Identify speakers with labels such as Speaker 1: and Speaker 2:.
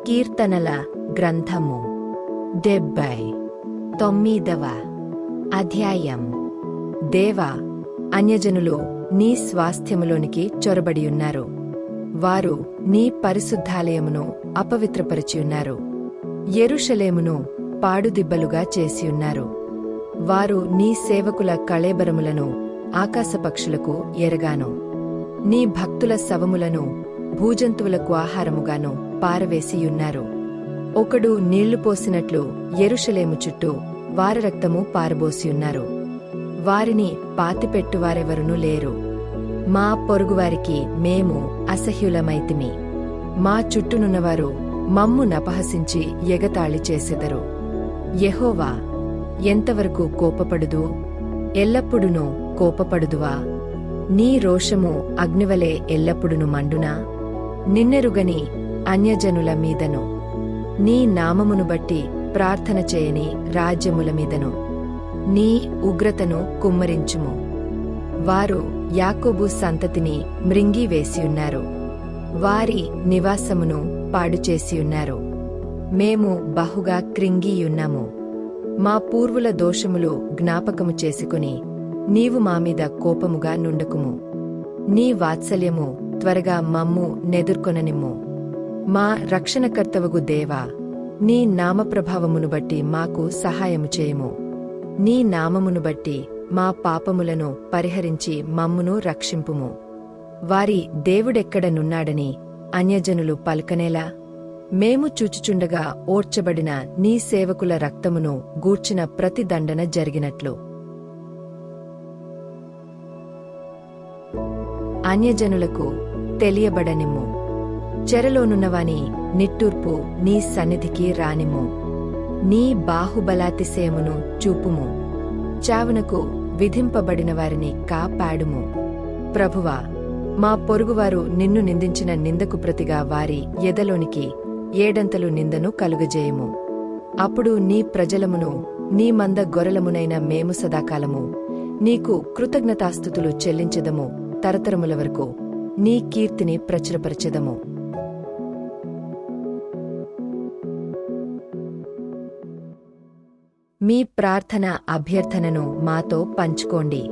Speaker 1: కీర్తనల గ్రంథము 79వ అధ్యాయం. దేవా, అన్యజనులు నీ స్వాస్థ్యములోనికి చొరబడియున్నారు. వారు నీ పరిశుద్ధాలయమును అపవిత్రపరచియున్నారు. యెరూషలేమును పాడుదిబ్బలుగా చేసియున్నారు. వారు నీ సేవకుల కళేబరములను ఆకాశపక్షులకు ఎరగాను, నీ భక్తుల శవములను భూజంతువులకు ఆహారముగాను పారవేసియున్నారు. ఒకడు నీళ్లు పోసినట్లు యెరూషలేము చుట్టూ వారి రక్తము పారబోసియున్నారు. వారిని పాతిపెట్టువారెవరునూ లేరు. మా పొరుగువారికి మేము అసహ్యులమైతిమి. మా చుట్టూనున్నవారు మమ్ము నపహసించి ఎగతాళి చేసెదరు. యెహోవా, ఎంతవరకు కోపపడుదు? ఎల్లప్పుడునూ కోపపడుదువా? నీ రోషము అగ్నివలే ఎల్లప్పుడును మండునా? నిన్నెరుగని అన్యజనుల మీదను, నీ నామమును బట్టి ప్రార్థన చేయని రాజ్యముల మీదను నీ ఉగ్రతను కుమ్మరించుము. వారు యాకోబు సంతతిని మృంగివేసియున్నారు, వారి నివాసమును పాడుచేసియున్నారు. మేము బహుగా క్రింగియున్నాము. మా పూర్వుల దోషములు జ్ఞాపకము చేసుకుని నీవు మామీద కోపముగా నుండకుము. నీ వాత్సల్యము త్వరగా మమ్ము నెదుర్కొననిమ్ము. మా రక్షణకర్తవగు దేవా, నీ నామప్రభావమును బట్టి మాకు సహాయము చేయుము. నీ నామమును బట్టి మా పాపములను పరిహరించి మమ్మును రక్షింపుము. వారి దేవుడెక్కడనున్నాడని అన్యజనులు పలుకనేలా? మేము చూచుచుండగా ఓర్చబడిన నీ సేవకుల రక్తమును గూర్చిన ప్రతి దండన జరిగినట్లు అన్యజనులకు తెలియబడనిమ్ము. చెరలోనున్నవాని నిట్టూర్పు నీ సన్నిధికి రానిమ్ము. నీ బాహుబలాతిశయమును చూపుము. చావునకు విధింపబడిన వారిని కాపాడుము. ప్రభువా, మా పొరుగువారు నిన్ను నిందించిన నిందకు ప్రతిగా వారి ఎదలోనికి ఏడంతలు నిందను కలుగజేయుము. అప్పుడు నీ ప్రజలమును నీ మంద గొర్రెలమునైన మేము సదాకాలము నీకు కృతజ్ఞతాస్తుతులు చెల్లించెదము. తరతరముల వరకు నీ కీర్తిని ప్రచురపరచెదము. మీ ప్రార్థన అభ్యర్థనను మాతో పంచుకోండి.